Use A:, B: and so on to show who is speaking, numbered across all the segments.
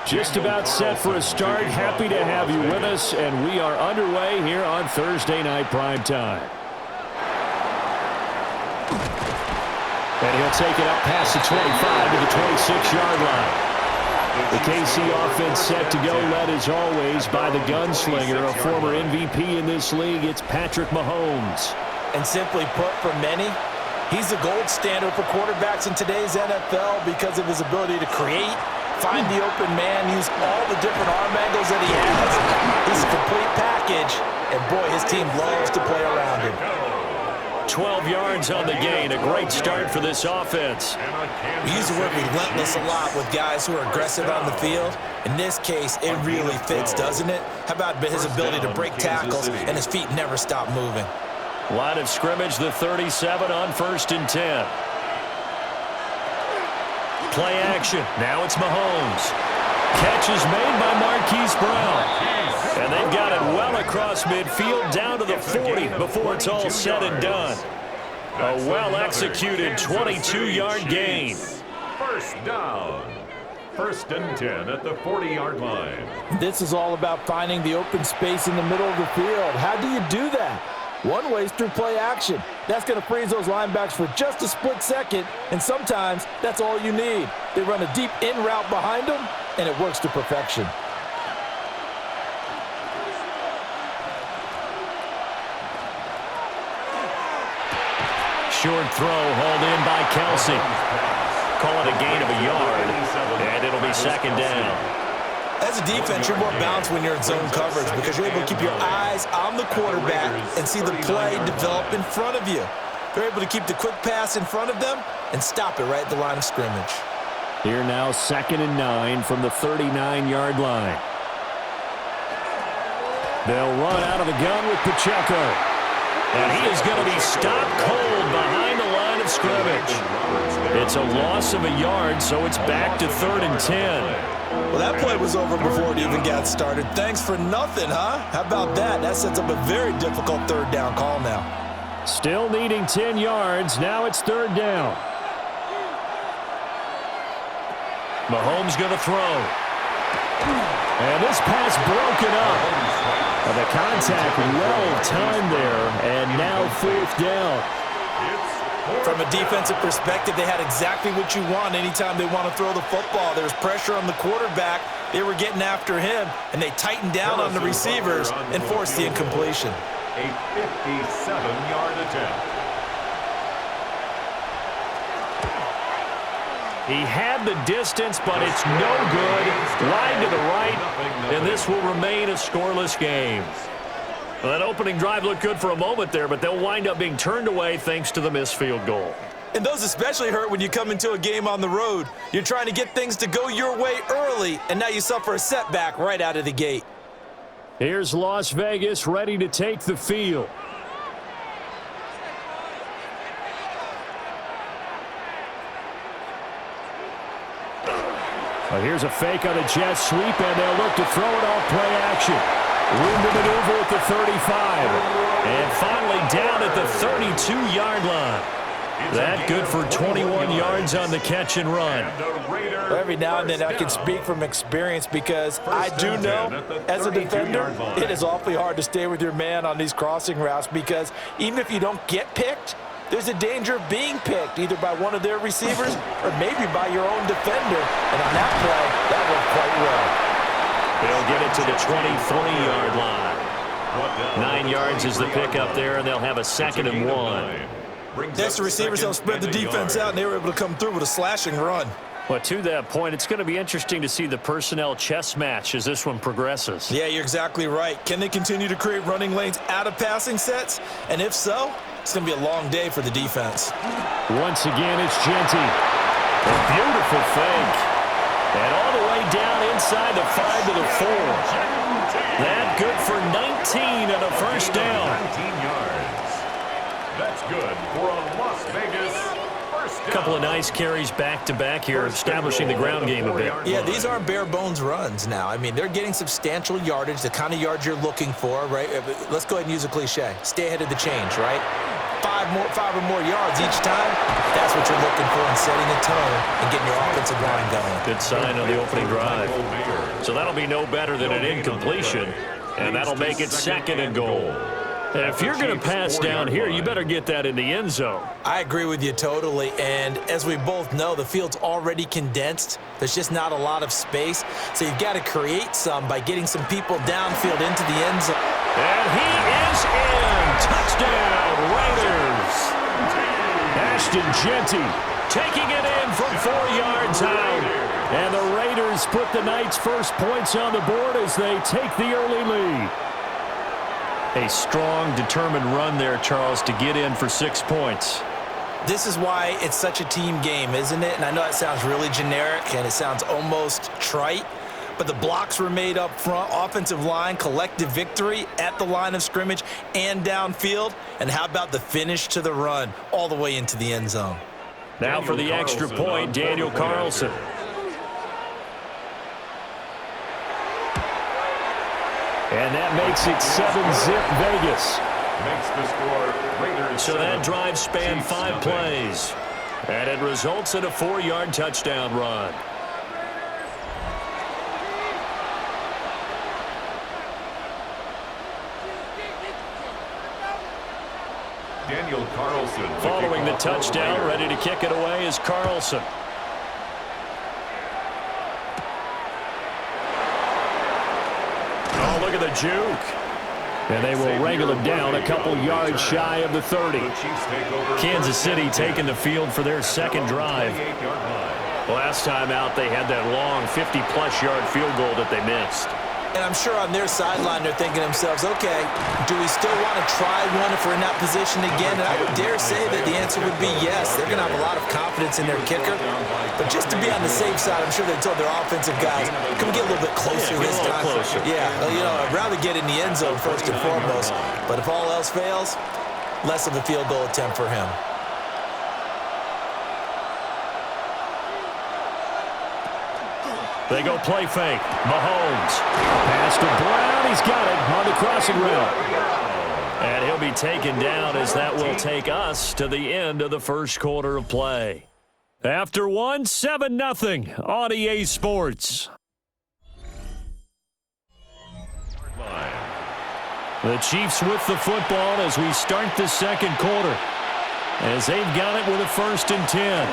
A: Just about set for a start. Happy to have you with us, and we are underway here on Thursday Night Primetime. And he'll take it up past the 25 to the 26-yard line. The KC offense set to go, led as always by the gunslinger, a former MVP in this league. It's Patrick Mahomes.
B: And simply put, for many, he's the gold standard for quarterbacks in today's NFL because of his ability to create, find the open man, use all the different arm angles that he has. He's a complete package, and boy, his team loves to play around him.
A: 12 yards on the gain. A great start for this offense.
B: We use the word relentless a lot with guys who are aggressive on the field. In this case, it really fits, doesn't it? How about his ability to break tackles and his feet never stop moving?
A: Line of scrimmage, the 37 on 1st and 10. Play action. Now it's Mahomes. Catch is made by Marquise Brown. And they've got it well across midfield down to the 40 before it's all said and done. A well-executed 22-yard gain.
C: First down. 1st and 10 at the 40-yard line.
B: This is all about finding the open space in the middle of the field. How do you do that? One way is through play action. That's going to freeze those linebacks for just a split second, and sometimes that's all you need. They run a deep in route behind them, and it works to perfection.
A: Short throw hauled in by Kelsey. Call it a gain of a yard, and it'll be 2nd down.
B: As a defense, you're more balanced when you're in zone coverage because you're able to keep your eyes on the quarterback and see the play develop in front of you. You're able to keep the quick pass in front of them and stop it right at the line of scrimmage.
A: Here now, 2nd and 9 from the 39-yard line. They'll run out of the gun with Pacheco. And he is going to be stopped cold behind the line of scrimmage. It's a loss of a yard, so it's back to 3rd and 10.
B: Well, that play was over before it even got started. Thanks for nothing, huh? How about that? That sets up a very difficult 3rd down call now.
A: Still needing 10 yards. Now it's 3rd down. Mahomes going to throw. And this pass broken up. The contact well-timed there, and now 4th down.
B: From a defensive perspective, they had exactly what you want anytime they want to throw the football. There's pressure on the quarterback. They were getting after him, and they tightened down on the receivers and forced the incompletion.
C: A 57-yard attempt.
A: He had the distance, but it's no good. Wide to the right, and this will remain a scoreless game. Well, that opening drive looked good for a moment there, but they'll wind up being turned away thanks to the missed field goal.
B: And those especially hurt when you come into a game on the road. You're trying to get things to go your way early, and now you suffer a setback right out of the gate.
A: Here's Las Vegas ready to take the field. Well, here's a fake on a jet sweep, and they'll look to throw it off play action. Room to maneuver at the 35. And finally down at the 32-yard line. That good for 21 yards on the catch and run.
B: Every now and then I can speak from experience because I do know as a defender it is awfully hard to stay with your man on these crossing routes because even if you don't get picked, there's a danger of being picked either by one of their receivers or maybe by your own defender. And on that play, that worked quite well.
A: They'll get it to the 23-yard line. 9 yards is the pickup there, and they'll have a 2nd and 1.
B: Next, the receivers help spread the defense out, and they were able to come through with a slashing run.
A: Well, to that point, it's going to be interesting to see the personnel chess match as this one progresses.
B: Yeah, you're exactly right. Can they continue to create running lanes out of passing sets? And if so, it's going to be a long day for the defense.
A: Once again, it's Genty. A beautiful fake. And all the way down inside the 5 to the 4. That good for 19 and a 1st down.
C: 19 yards. That's good for a Las Vegas first down.
A: A couple of nice carries back-to-back here, establishing the ground game a bit.
B: Yeah, these aren't bare-bones runs now. I mean, they're getting substantial yardage, the kind of yards you're looking for, right? Let's go ahead and use a cliche. Stay ahead of the change, right? five or more yards each time, that's what you're looking for in setting a tone and getting your offensive line going.
A: Good sign on the opening drive. So that'll be no better than an incompletion, and that'll make it 2nd and goal. If you're going to pass down here, you better get that in the end zone.
B: I agree with you totally, and as we both know, the field's already condensed. There's just not a lot of space, so you've got to create some by getting some people downfield into the end zone.
A: And he is in. Touchdown, Raiders. Ashton Jeanty taking it in from 4 yards out. And the Raiders put the night's first points on the board as they take the early lead. A strong, determined run there, Charles, to get in for 6 points.
B: This is why it's such a team game, isn't it? And I know it sounds really generic and it sounds almost trite, but the blocks were made up front, offensive line, collective victory at the line of scrimmage and downfield. And how about the finish to the run all the way into the end zone?
A: Now for the extra point, Daniel Carlson. And that makes it 7-zip Vegas.
C: Makes the score Raiders.
A: So that drive spanned 5 plays. And it results in a 4-yard touchdown run.
C: Daniel Carlson.
A: Following the touchdown, ready to kick it away is Carlson. Oh, look at the juke. And they will wrangle him down a couple yards shy of the 30. Kansas City taking the field for their 2nd drive. Last time out, they had that long 50-plus yard field goal that they missed.
B: And I'm sure on their sideline they're thinking to themselves, okay, do we still want to try one if we're in that position again? And I would dare say that the answer would be yes. They're going to have a lot of confidence in their kicker. But just to be on the safe side, I'm sure they told their offensive guys, come get a little bit closer this time.
A: Closer.
B: Yeah, you know, I'd rather get in the end zone first and foremost. But if all else fails, less of a field goal attempt for him.
A: They go play fake. Mahomes. Pass to Brown. He's got it on the crossing route. And he'll be taken down as that will take us to the end of the first quarter of play. After 1, 7-0 on EA Sports. The Chiefs with the football as we start the second quarter. As they've got it with a 1st and 10.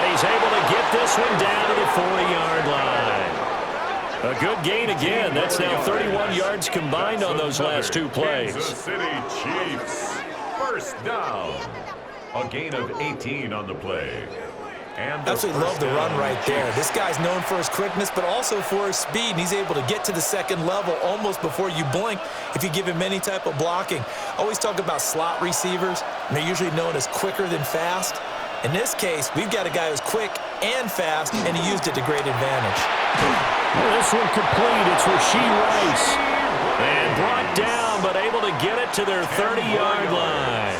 A: He's able to get this one down to the 40-yard line. A good gain again. That's now 31 yards combined on those last 2 plays.
C: Kansas City Chiefs. 1st down. A gain of 18 on the play. And
B: absolutely love the run right there. This guy's known for his quickness, but also for his speed. And he's able to get to the 2nd level almost before you blink if you give him any type of blocking. Always talk about slot receivers, and they're usually known as quicker than fast. In this case, we've got a guy who's quick and fast, and he used it to great advantage.
A: Well, this one complete. It's Rashee Rice. And brought down, but able to get it to their 30-yard line.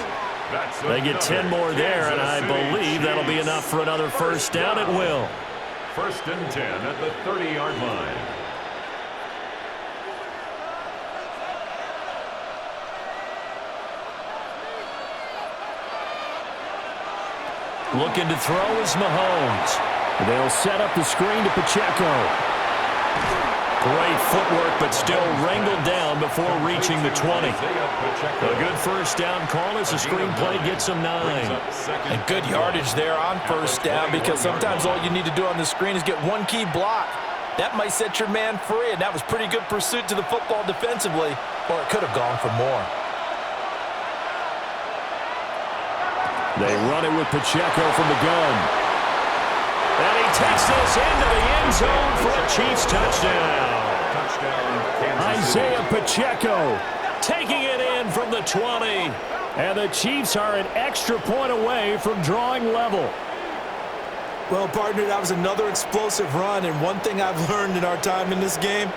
A: They get 10 more there, and I believe that'll be enough for another 1st down at will.
C: 1st and 10 at the 30-yard line.
A: Looking to throw is Mahomes. They'll set up the screen to Pacheco. Great footwork, but still wrangled down before reaching the 20. A good 1st down call as the screen play gets them 9.
B: And good yardage there on 1st down, because sometimes all you need to do on the screen is get one key block. That might set your man free, and that was pretty good pursuit to the football defensively, or it could have gone for more.
A: They run it with Pacheco from the gun. And he takes this into the end zone for a Chiefs touchdown. Isaiah Pacheco taking it in from the 20. And the Chiefs are an extra point away from drawing level.
B: Well, partner, that was another explosive run. And one thing I've learned in our time in this game,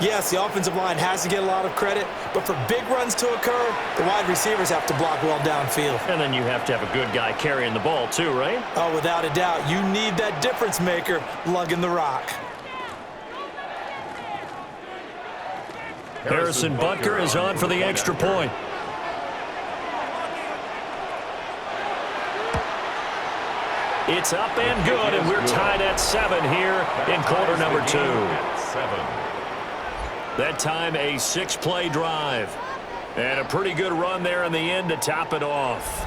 B: yes, the offensive line has to get a lot of credit, but for big runs to occur, the wide receivers have to block well downfield.
A: And then you have to have a good guy carrying the ball too, right?
B: Oh, without a doubt. You need that difference maker lugging the rock.
A: Harrison Butker is on for the extra point. It's up and good, and we're tied at 7 here in quarter number 2. That time a 6-play drive. And a pretty good run there in the end to top it off.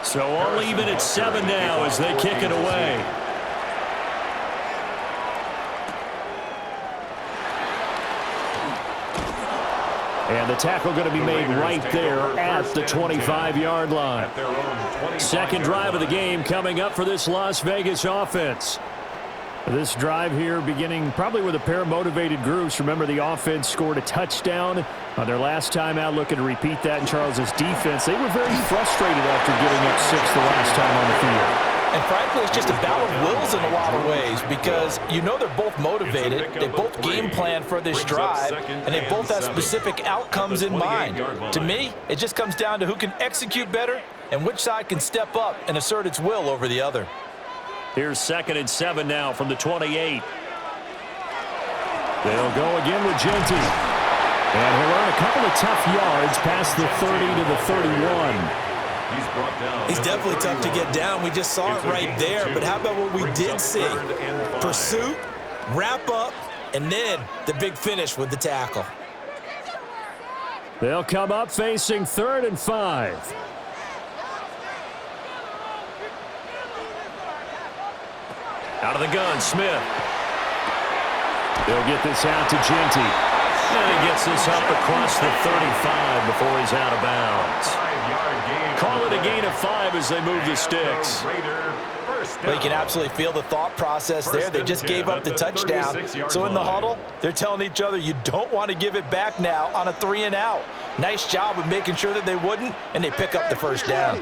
A: So all even at 7 now as they kick it away. And the tackle going to be made right there at the 25-yard line. Second drive of the game coming up for this Las Vegas offense. This drive here beginning probably with a pair of motivated groups. Remember, the offense scored a touchdown on their last time out, looking to repeat that in Charles's defense. They were very frustrated after giving up 6 the last time on the field.
B: And frankly, it's just a battle of wills in a lot of ways because you know they're both motivated, they both game plan for this drive, and they both have specific outcomes in mind. To me, it just comes down to who can execute better and which side can step up and assert its will over the other.
A: Here's 2nd and 7 now from the 28. They'll go again with Genty. And he'll earn a couple of tough yards past the 30 to the 31.
B: He's definitely tough to get down. We just saw it right there. But how about what we did see? Pursuit, wrap up, and then the big finish with the tackle.
A: They'll come up facing 3rd and 5. Out of the gun, Smith. They'll get this out to Genty. And he gets this up across the 35 before he's out of bounds. Call it a gain of 5 as they move the sticks.
B: Well, you can absolutely feel the thought process there. They just gave up the touchdown. So in the huddle, they're telling each other, you don't want to give it back now on a 3-and-out. Nice job of making sure that they wouldn't, and they pick up the first down.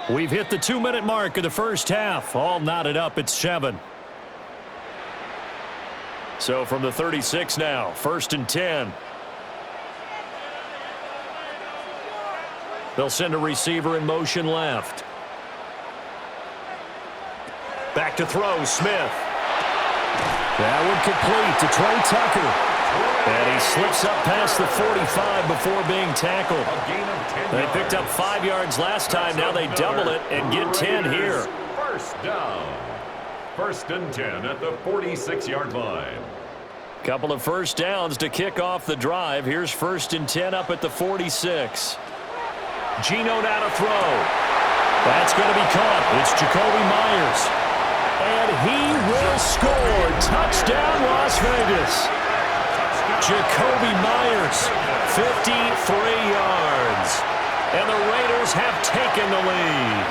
A: We've hit the 2-minute mark of the first half. All knotted up at 7. So from the 36 now, 1st and 10. They'll send a receiver in motion left. Back to throw, Smith. That one complete to Trey Tucker. And he slips up past the 45 before being tackled. They picked up 5 yards last time. Now they double it and get 10 here.
C: First down. 1st and 10 at the 46-yard line.
A: Couple of first downs to kick off the drive. Here's 1st and 10 up at the 46. Geno now to throw. That's going to be caught. It's Jacoby Myers. And he will score. Touchdown, Las Vegas. Jacoby Myers, 53 yards. And the Raiders have taken the lead.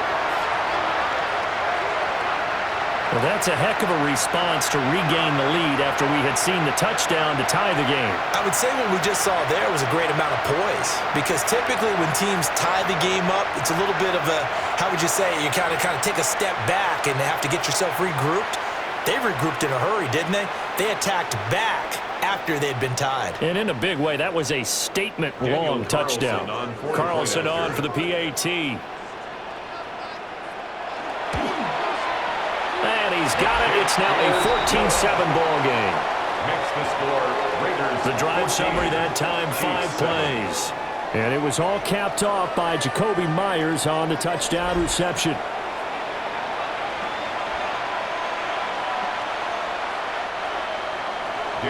A: Well, that's a heck of a response to regain the lead after we had seen the touchdown to tie the game.
B: I would say what we just saw there was a great amount of poise because typically when teams tie the game up, it's a little bit of a, how would you say, you kind of take a step back and have to get yourself regrouped. They regrouped in a hurry, didn't they? They attacked back after they'd been tied.
A: And in a big way, that was a statement-long touchdown. Carlson on for the PAT. And he's got it. It's now a 14-7 ball game.
C: Makes the score Raiders.
A: The drive summary that time, 5 plays. And it was all capped off by Jacoby Myers on the touchdown reception.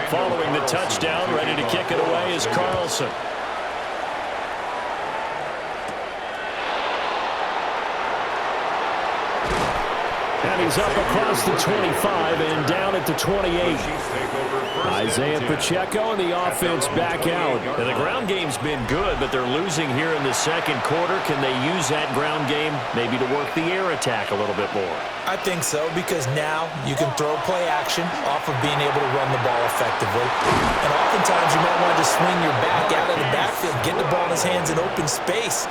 A: Following the touchdown, ready to kick it away is Carlson. And he's up across the 25 and down at the 28. Isaiah Pacheco and the offense back out. And the ground game's been good, but they're losing here in the second quarter. Can they use that ground game maybe to work the air attack a little bit more?
B: I think so, because now you can throw play action off of being able to run the ball effectively. And oftentimes you might want to just swing your back out of the backfield, get the ball in his hands in open space,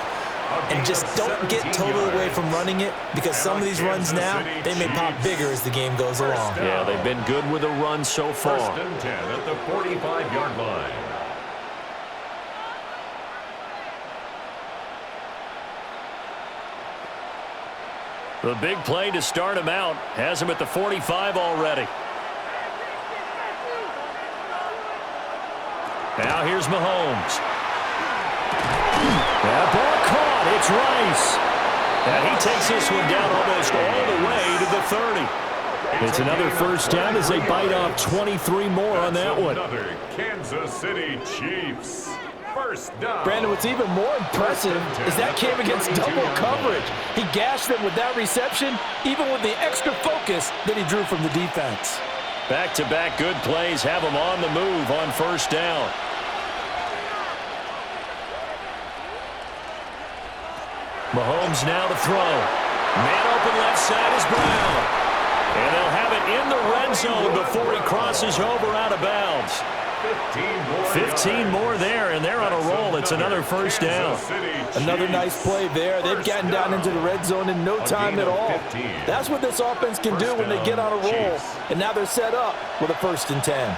B: and just don't get totally away from running it, because some of these runs now, they may pop bigger as the game goes along.
A: Yeah, they've been good with a run so far.
C: 1st and 10 at the 45-yard line.
A: The big play to start him out has him at the 45 already. Now here's Mahomes. That ball caught. It's Rice. And he takes this one down almost all the way to the 30. It's another first down as they bite off 23 more on that one.
C: Another Kansas City Chiefs. First down.
B: Brandon, what's even more impressive is that came against double coverage. He gashed them with that reception, even with the extra focus that he drew from the defense.
A: Back-to-back good plays have him on the move on first down. Mahomes now to throw. Man open left side is Brown. And they'll have it in the red zone before he crosses over out of bounds. 15 more there, and they're on a roll. It's another first down.
B: Another nice play there. They've gotten down into the red zone in no time at all. That's what this offense can do when they get on a roll. And now they're set up with a 1st and 10.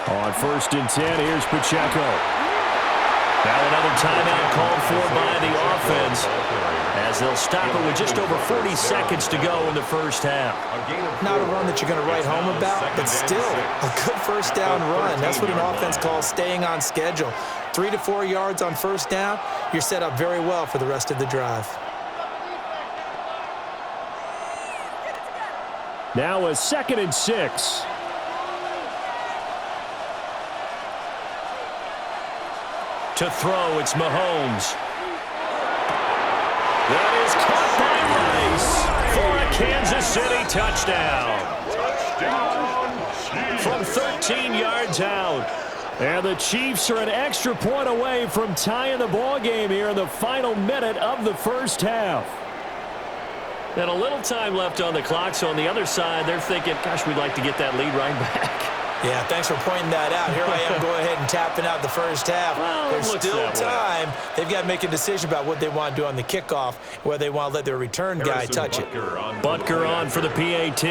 A: On 1st and 10, here's Pacheco. Now another timeout called for by the offense, as they'll stop it with just over 40 seconds to go in the first half.
B: Not a run that you're going to write home about, but still a good first down run. That's what an offense calls staying on schedule. 3 to 4 yards on first down, you're set up very well for the rest of the drive.
A: Now a 2nd and 6. To throw, it's Mahomes. That is caught by Rice for a Kansas City touchdown. From 13 yards out. And the Chiefs are an extra point away from tying the ball game here in the final minute of the first half. And a little time left on the clock, so on the other side, they're thinking, gosh, we'd like to get that lead right back.
B: Yeah, thanks for pointing that out. Here I am going ahead and tapping out the first half.
A: Well,
B: there's still time. They've got to make a decision about what they want to do on the kickoff, whether they want to let their return guy touch it.
A: Butker on for the PAT.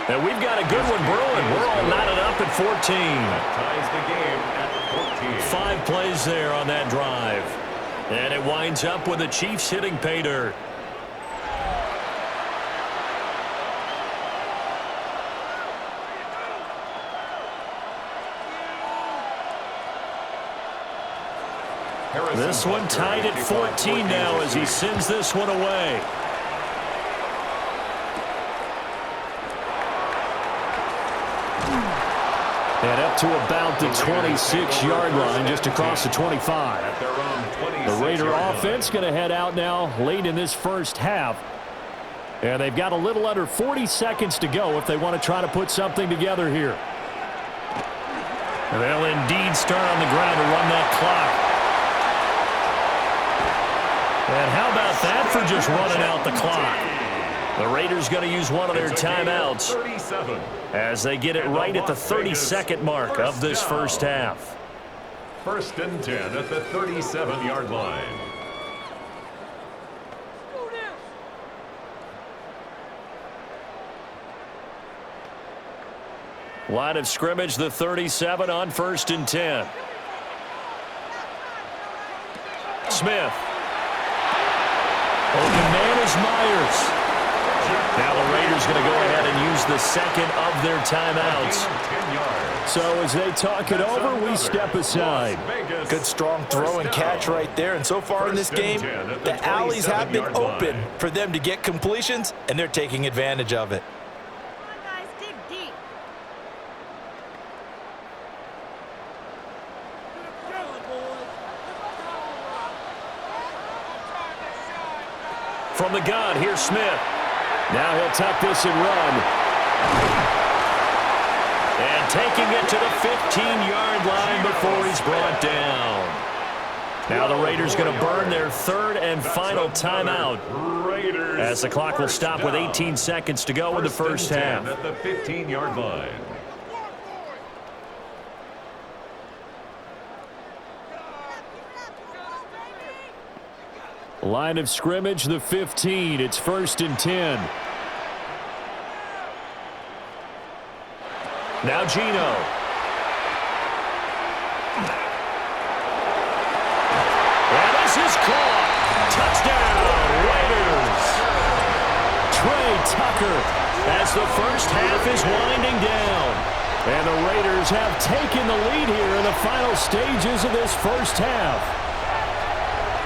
A: And we've got a good one brewing. We're all knotted up at 14.
C: Ties the game at 14.
A: 5 plays there on that drive. And it winds up with the Chiefs hitting pay dirt. This one tied at 14 now as he sends this one away. And up to about the 26-yard line, just across the 25. The Raider offense going to head out now late in this first half. And they've got a little under 40 seconds to go if they want to try to put something together here. They'll indeed start on the ground to run that clock. And how about that for just running out the clock? The Raiders going to use one of their timeouts as they get it right at the 32nd mark of this first half.
C: 1st and 10 at the 37-yard line.
A: Line of scrimmage, the 37 on 1st and 10. Smith. Open man is Myers. Now the Raiders going to go ahead and use the second of their timeouts. So as they talk it over, we step aside.
B: Good strong throw and catch right there. And so far in this game, the alleys have been open for them to get completions, and they're taking advantage of it.
A: From the gun, here's Smith. Now he'll tuck this and run. And taking it to the 15-yard line before he's brought down. Now the Raiders going to burn their 3rd and final timeout as the clock will stop with 18 seconds to go in the first half.
C: At the 15-yard line.
A: Line of scrimmage, the 15. It's 1st and 10. Now Geno. blocker as the first half is winding down. And the Raiders have taken the lead here in the final stages of this first half.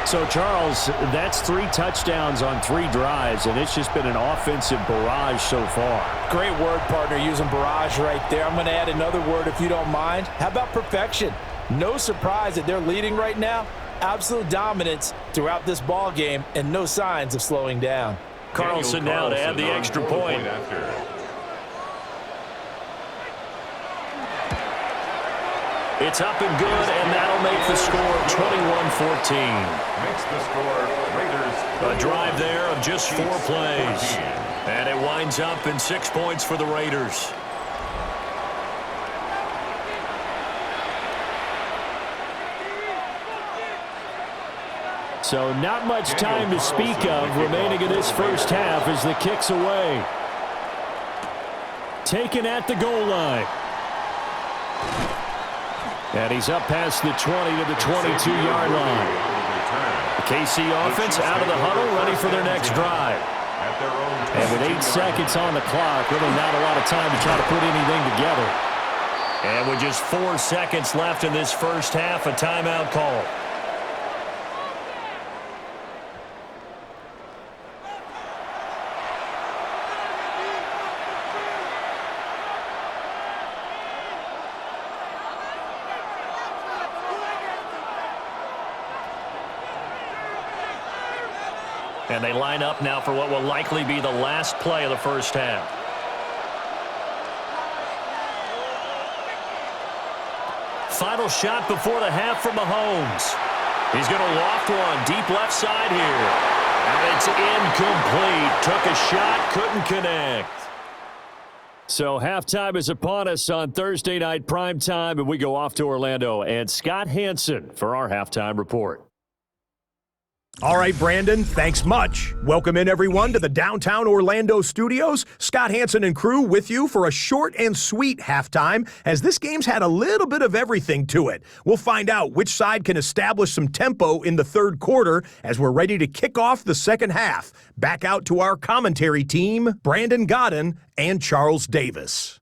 A: So, Charles, that's 3 touchdowns on 3 drives, and it's just been an offensive barrage so far.
B: Great word, partner, using barrage right there. I'm going to add another word if you don't mind. How about perfection? No surprise that they're leading right now. Absolute dominance throughout this ball game and no signs of slowing down.
A: Carlson now to add the extra point. It's up and good, and that'll make the score 21-14.
C: Makes the score Raiders.
A: A drive there of just 4 plays. And it winds up in 6 points for the Raiders. So not much time to speak of remaining in this first half as the kick's away. Taken at the goal line. And he's up past the 20 to the 22-yard line. The KC offense out of the huddle, ready for their next drive. And with 8 seconds on the clock, really not a lot of time to try to put anything together. And with just 4 seconds left in this first half, a timeout call. And they line up now for what will likely be the last play of the first half. Final shot before the half from Mahomes. He's going to loft one deep left side here. And it's incomplete. Took a shot, couldn't connect. So halftime is upon us on Thursday night primetime, and we go off to Orlando. And Scott Hansen for our halftime report.
D: All right, Brandon, thanks much. Welcome in, everyone, to the downtown Orlando studios. Scott Hansen and crew with you for a short and sweet halftime, as this game's had a little bit of everything to it. We'll find out which side can establish some tempo in the third quarter as we're ready to kick off the second half. Back out to our commentary team, Brandon Godden and Charles Davis.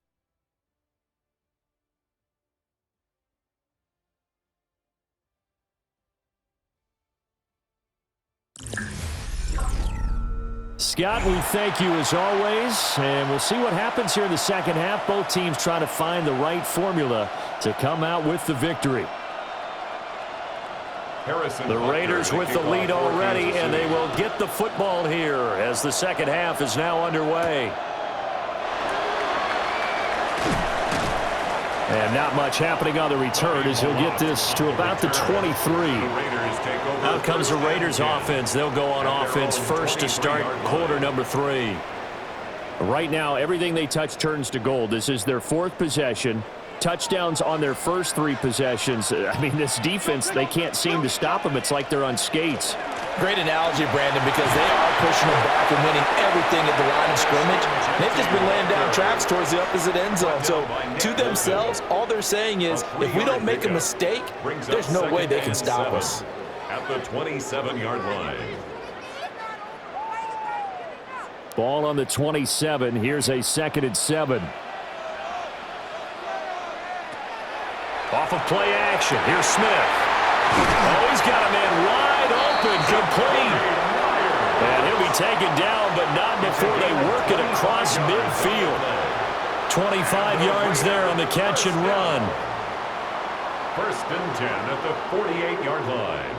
A: Scott, we thank you as always, and we'll see what happens here in the second half. Both teams trying to find the right formula to come out with the victory. The Raiders with the lead already, and they will get the football here as the second half is now underway. And not much happening on the return as he'll get this to about the 23. Out comes the Raiders offense. They'll go on offense first to start quarter number 3. Right now, everything they touch turns to gold. This is their 4th possession. Touchdowns on their first 3 possessions. I mean, this defense, they can't seem to stop them. It's like they're on skates.
B: Great analogy, Brandon, because they are pushing them back and winning everything at the line of scrimmage. They've just been laying down tracks towards the opposite end zone. So, to themselves, all they're saying is, if we don't make a mistake, there's no way they can stop us.
C: At the 27-yard line.
A: Ball on the 27. Here's a 2nd and 7. Off of play action. Here's Smith. Oh, he's got a man wide open, complete. And he'll be taken down, but not before they work it across midfield. 25 yards there on the catch and run.
C: 1st and 10 at the 48-yard line.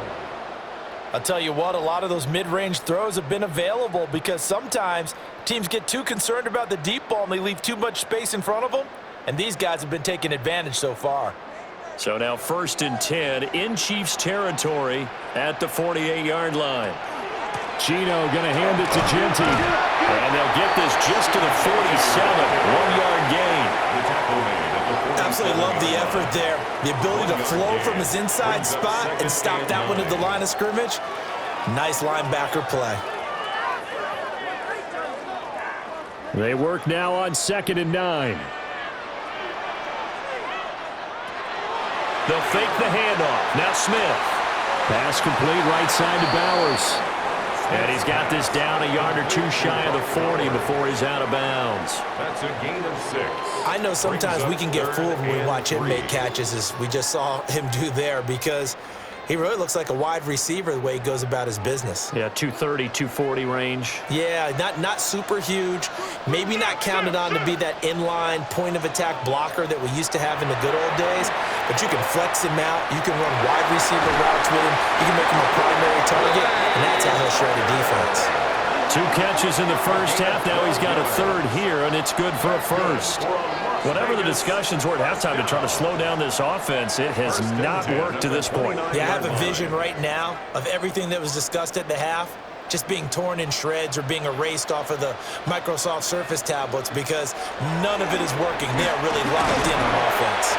B: I'll tell you what, a lot of those mid-range throws have been available because sometimes teams get too concerned about the deep ball and they leave too much space in front of them, and these guys have been taking advantage so far.
A: So now 1st and 10 in Chiefs territory at the 48-yard line. Gino going to hand it to Genty. And they'll get this just to the 47. 1-yard gain.
B: Absolutely love the effort there. The ability to flow from his inside spot and stop that one at the line of scrimmage. Nice linebacker play.
A: They work now on 2nd and 9. They'll fake the handoff. Now Smith. Pass complete right side to Bowers. And he's got this down a yard or two shy of the 40 before he's out of bounds.
C: That's a gain of 6.
B: I know sometimes we can get fooled when we watch him make catches, as we just saw him do there, because he really looks like a wide receiver the way he goes about his business.
A: Yeah, 230, 240 range.
B: Yeah, not super huge. Maybe not counted on to be that inline point-of-attack blocker that we used to have in the good old days, but you can flex him out. You can run wide receiver routes with him. You can make him a primary target, and that's how he'll shred a defense.
A: 2 catches in the first half. Now he's got a third here, and it's good for a first. Whatever the discussions were at halftime to try to slow down this offense, it has not worked to this point.
B: Yeah, I have a vision right now of everything that was discussed at the half just being torn in shreds or being erased off of the Microsoft Surface tablets, because none of it is working. They are really locked in on offense.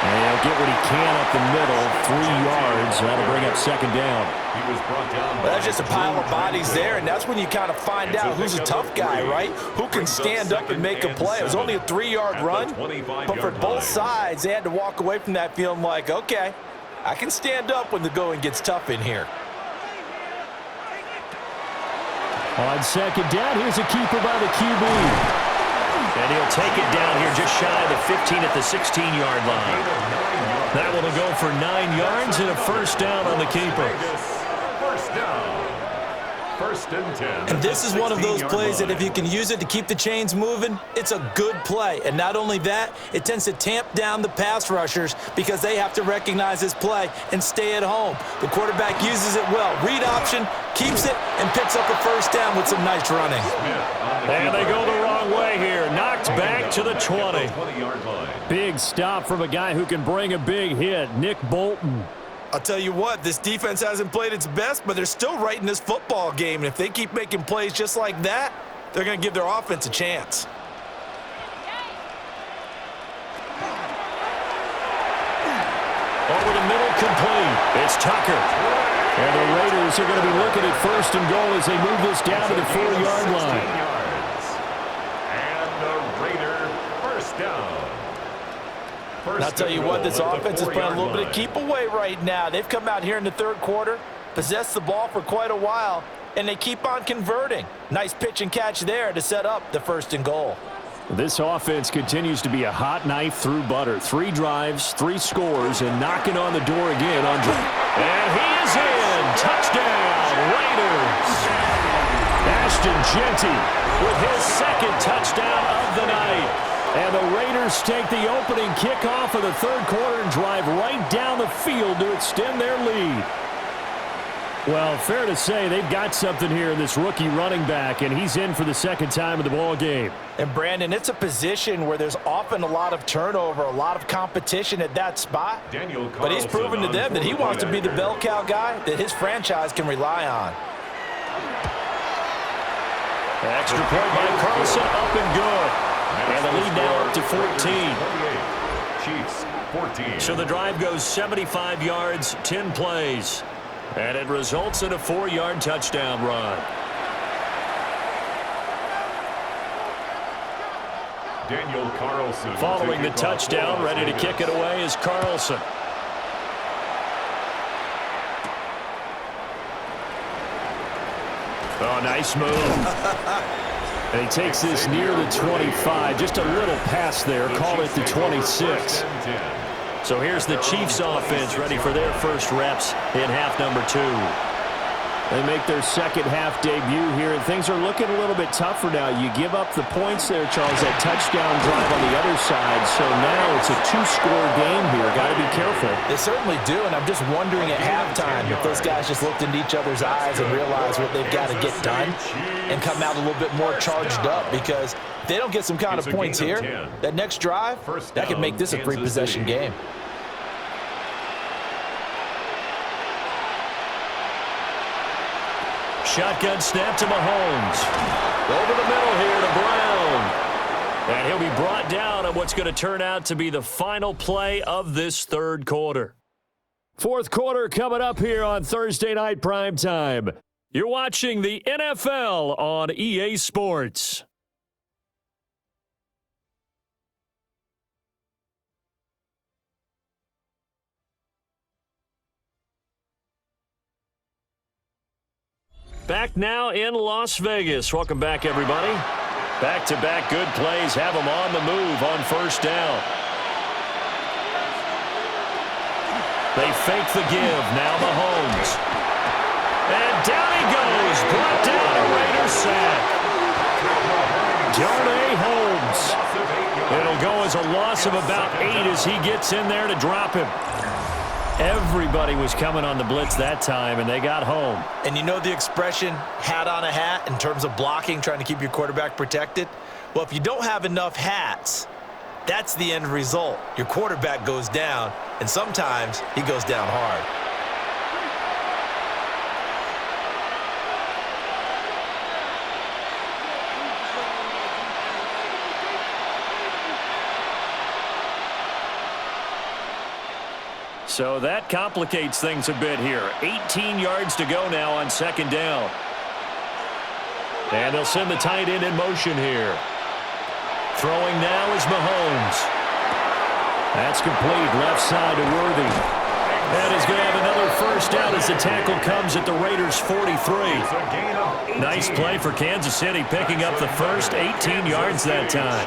A: And he'll get what he can up the middle, 3 yards. That'll bring up second down.
C: He was brought down.
B: Well, that's just a pile of bodies there, and that's when you kind of find out who's a tough guy, right? Who can stand up and make a play. It was only a 3-yard run, but for both sides, they had to walk away from that feeling like, okay, I can stand up when the going gets tough in here.
A: On second down, here's a keeper by the QB. And he'll take it down here just shy of the 15 at the 16-yard line. That one will go for 9 yards and a first down on the keeper.
C: First down. First and 10.
B: And this is one of those plays that if you can use it to keep the chains moving, it's a good play. And not only that, it tends to tamp down the pass rushers because they have to recognize this play and stay at home. The quarterback uses it well. Read option, keeps it, and picks up a first down with some nice running.
A: And they go the wrong way here. Knocked back to the 20. Big stop from a guy who can bring a big hit, Nick Bolton.
B: I'll tell you what, this defense hasn't played its best, but they're still right in this football game. And if they keep making plays just like that, they're going to give their offense a chance.
A: Over the middle, complete. It's Tucker. And the Raiders are going to be looking at first and goal as they move this down to the 4-yard line.
C: And the Raider first down.
B: And I'll tell you what, this offense is playing a little bit of keep away right now. They've come out here in the third quarter, possessed the ball for quite a while, and they keep on converting. Nice pitch and catch there to set up the first and goal.
A: This offense continues to be a hot knife through butter. 3 drives, 3 scores, and knocking on the door again on drive. And he is in. Touchdown, Raiders. Ashton Jeanty with his second touchdown of the night. And the Raiders take the opening kickoff of the third quarter and drive right down the field to extend their lead. Well, fair to say they've got something here in this rookie running back, and he's in for the second time of the ball game.
B: And, Brandon, it's a position where there's often a lot of turnover, a lot of competition at that spot. But he's proven to them that he wants to be the bell cow guy that his franchise can rely on.
A: Extra point by Carlson, up and good. And the lead now up to 14.
C: Chiefs, 14.
A: So the drive goes 75 yards, 10 plays. And it results in a 4-yard touchdown run.
C: Daniel Carlson.
A: Following the touchdown, ready to kick it away is Carlson. Oh, nice move. And he takes this near the 25. Just a little pass there. Call it the 26. So here's the Chiefs offense ready for their first reps in half number 2. They make their second half debut here, and things are looking a little bit tougher now. You give up the points there, Charles, that touchdown drive on the other side. So now it's a 2-score game here. Got to be careful.
B: They certainly do, and I'm just wondering at halftime if those guys just looked into each other's eyes and realized what they've got to get done and come out a little bit more charged up, because if they don't get some kind of points here, that next drive, that could make this a 3-possession game.
A: Shotgun snap to Mahomes. Over the middle here to Brown. And he'll be brought down on what's going to turn out to be the final play of this third quarter. Fourth quarter coming up here on Thursday Night Primetime. You're watching the NFL on EA Sports. Back now in Las Vegas. Welcome back, everybody. Back-to-back good plays have them on the move on first down. They fake the give. Now Mahomes. And down he goes. Brought down a Raiders sack. Darnay Holmes. It'll go as a loss of about 8 as he gets in there to drop him. Everybody was coming on the blitz that time, and they got home.
B: And you know the expression, hat on a hat, in terms of blocking, trying to keep your quarterback protected? Well, if you don't have enough hats, that's the end result. Your quarterback goes down, and sometimes he goes down hard.
A: So that complicates things a bit here. 18 yards to go now on second down. And they'll send the tight end in motion here. Throwing now is Mahomes. That's complete. Left side to Worthy. And he's going to have another first down as the tackle comes at the Raiders' 43. Nice play for Kansas City, picking up the first 18 yards that time.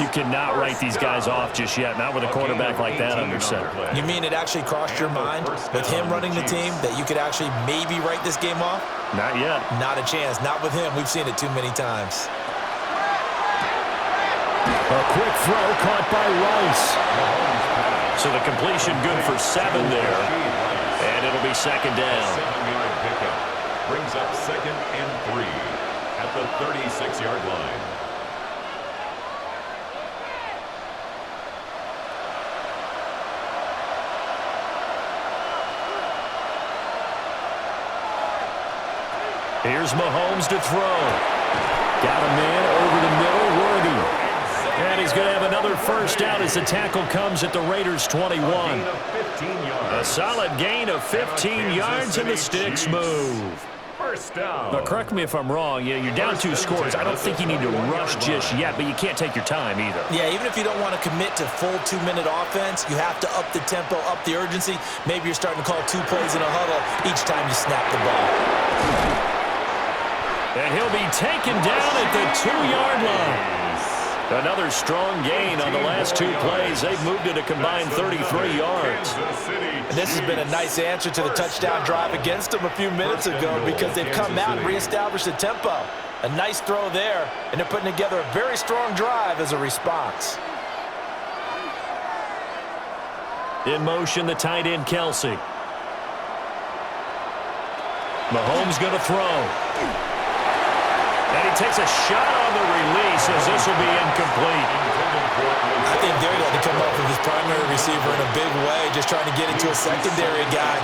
A: You cannot write these guys off just yet, not with a quarterback like that under center.
B: You mean it actually crossed your mind with him running the team that you could actually maybe write this game off?
A: Not yet.
B: Not a chance. Not with him. We've seen it too many times.
A: A quick throw caught by Rice. So the completion good for 7 there. And it'll be second down.
C: 7-yard pickup brings up 2nd and 3 at the 36-yard line.
A: Here's Mahomes to throw. Got a man over the middle, Worthy. And he's going to have another first down as the tackle comes at the Raiders' 21. A solid gain of 15 yards, and the sticks move.
C: First down.
A: But correct me if I'm wrong. You're down 2 scores. I don't think you need to rush just yet, but you can't take your time either.
B: Yeah, even if you don't want to commit to full 2-minute offense, you have to up the tempo, up the urgency. Maybe you're starting to call 2 plays in a huddle each time you snap the ball.
A: And he'll be taken down at the 2-yard line. Another strong gain on the last 2 plays. They've moved it a combined 33 yards.
B: And this has been a nice answer to the touchdown drive against them a few minutes ago because they've come out and reestablished the tempo. A nice throw there, and they're putting together a very strong drive as a response.
A: In motion, the tight end, Kelsey. Mahomes going to throw. And he takes a shot on the release as this will be incomplete.
B: I think they're going to come up with his primary receiver in a big way, just trying to get into a secondary guy,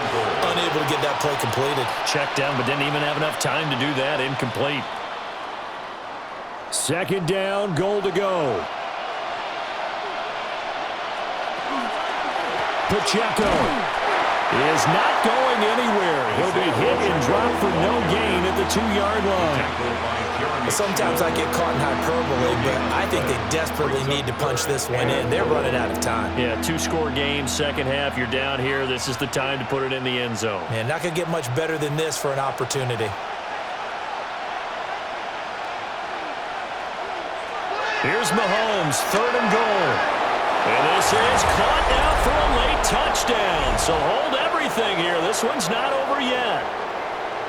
B: unable to get that play completed.
A: Checked down, but didn't even have enough time to do that. Incomplete. Second down, goal to go. Pacheco is not going anywhere. He'll be hit and dropped for no gain at the 2-yard line.
B: Sometimes I get caught in hyperbole, but I think they desperately need to punch this one in. They're running out of time.
A: Yeah, 2-score game, second half. You're down here. This is the time to put it in the end zone.
B: Man, not going to get much better than this for an opportunity.
A: Here's Mahomes, 3rd and goal. And this is caught now for a late touchdown. So hold everything here. This one's not over yet.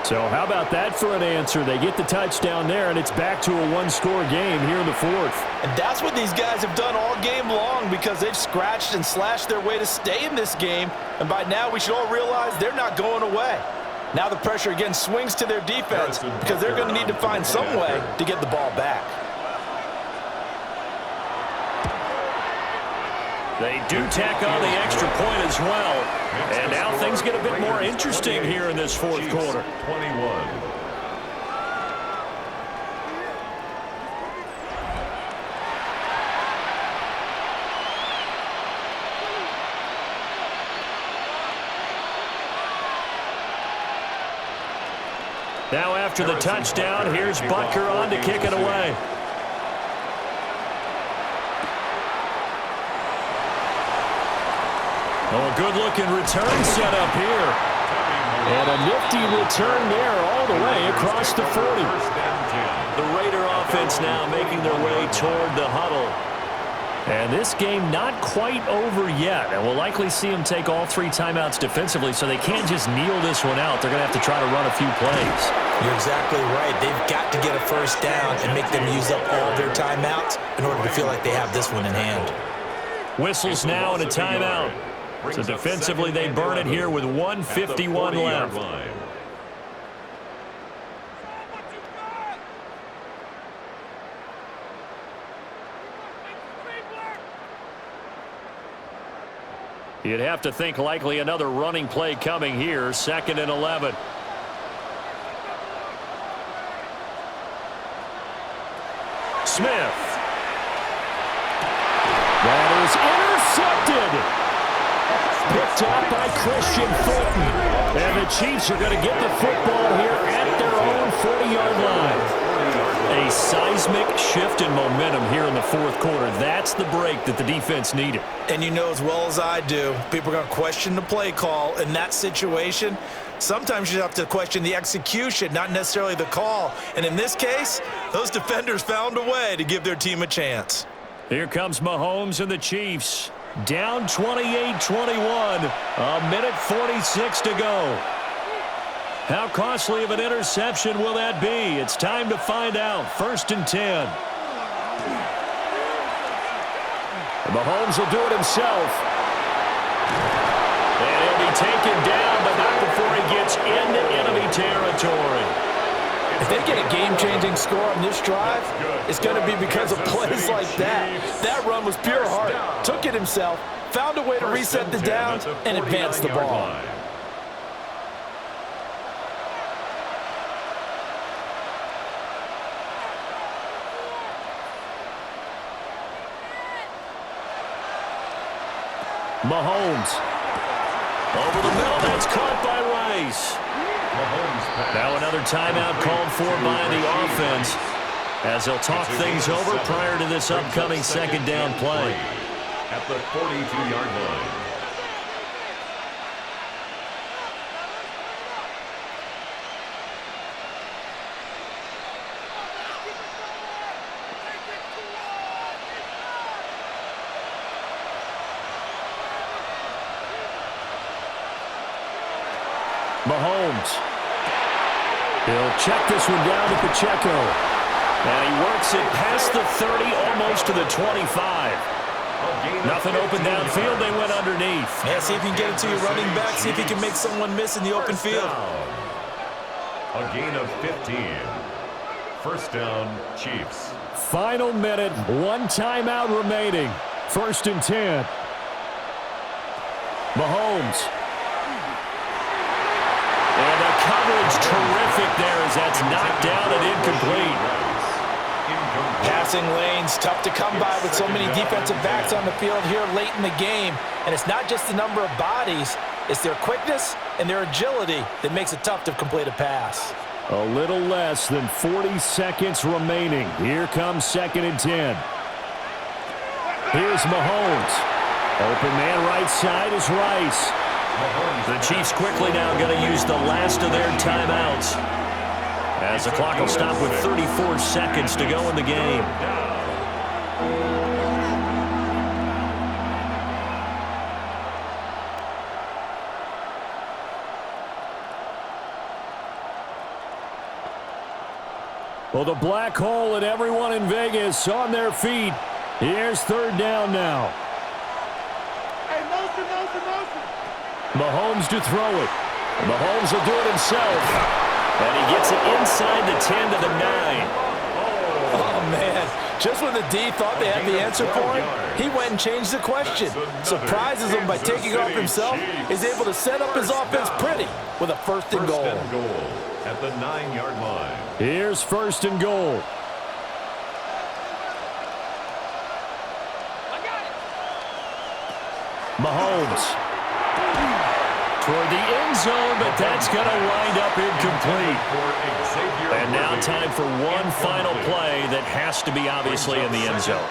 A: So how about that for an answer? They get the touchdown there, and it's back to a 1-score game here in the 4th.
B: And that's what these guys have done all game long because they've scratched and slashed their way to stay in this game. And by now, we should all realize they're not going away. Now the pressure again swings to their defense because they're going to need to find some way to get the ball back.
A: They do tack on the extra point as well. And now things get a bit more interesting here in this 4th quarter.
C: 21.
A: Now after the touchdown, here's Butker on to kick it away. Oh, a good-looking return set up here. And a nifty return there all the way across the 40. The Raider offense now making their way toward the huddle. And this game not quite over yet. And we'll likely see them take all 3 timeouts defensively, so they can't just kneel this one out. They're going to have to try to run a few plays.
B: You're exactly right. They've got to get a first down and make them use up all their timeouts in order to feel like they have this one in hand.
A: Whistles now and a timeout. So defensively, they burn it here with 1:51 left. You'd have to think likely another running play coming here, 2nd and 11. Smith. That is intercepted. Picked up by Christian Fulton. And the Chiefs are going to get the football here at their own 40-yard line. A seismic shift in momentum here in the 4th quarter. That's the break that the defense needed.
B: And you know as well as I do, people are going to question the play call in that situation. Sometimes you have to question the execution, not necessarily the call. And in this case, those defenders found a way to give their team a chance.
A: Here comes Mahomes and the Chiefs. Down 28-21. A minute 46 to go. How costly of an interception will that be? It's time to find out. 1st and 10. Mahomes will do it himself. And he'll be taken down, but not before he gets into enemy territory.
B: If they get a game-changing score on this drive, it's going to be because of plays like that. That run was pure heart. Took it himself, found a way to reset the downs, and advance the ball.
A: Mahomes. Over the middle, that's caught by Rice. Now another timeout called for by the offense as they'll talk things over prior to this upcoming 2nd down play.
C: At the 42-yard line.
A: Mahomes. He'll check this one down to Pacheco. And he works it past the 30, almost to the 25. Nothing open downfield. They went underneath.
B: Yeah, see if you can get it to your running back. See if you can make someone miss in the open field.
C: A gain of 15. 1st down, Chiefs.
A: Final minute, 1 timeout remaining. 1st and 10. Mahomes. And the coverage terrific there as that's knocked down and incomplete.
B: Passing lanes, tough to come by with so many defensive backs on the field here late in the game. And it's not just the number of bodies, it's their quickness and their agility that makes it tough to complete a pass.
A: A little less than 40 seconds remaining. Here comes 2nd and 10. Here's Mahomes. Open man right side is Rice. The Chiefs quickly now going to use the last of their timeouts as the clock will stop with 34 seconds to go in the game. Well, the black hole and everyone in Vegas on their feet. Here's 3rd down now. Mahomes to throw it. Mahomes will do it himself. And he gets it inside the 10 to the 9.
B: Oh, man. Just when the D thought they had the answer for him, he went and changed the question. Surprises him by taking off himself. Is able to set up his offense pretty with a 1st and goal.
C: At the 9-yard line.
A: Here's 1st and goal. Mahomes. toward the end zone, but that's going to wind up incomplete. And now time for one final play that has to be obviously in the end zone.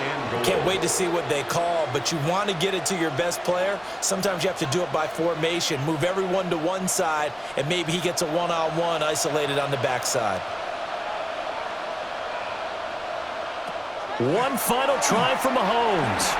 B: Can't wait to see what they call, but you want to get it to your best player. Sometimes you have to do it by formation. Move everyone to one side, and maybe he gets a one-on-one isolated on the backside.
A: One final try from Mahomes.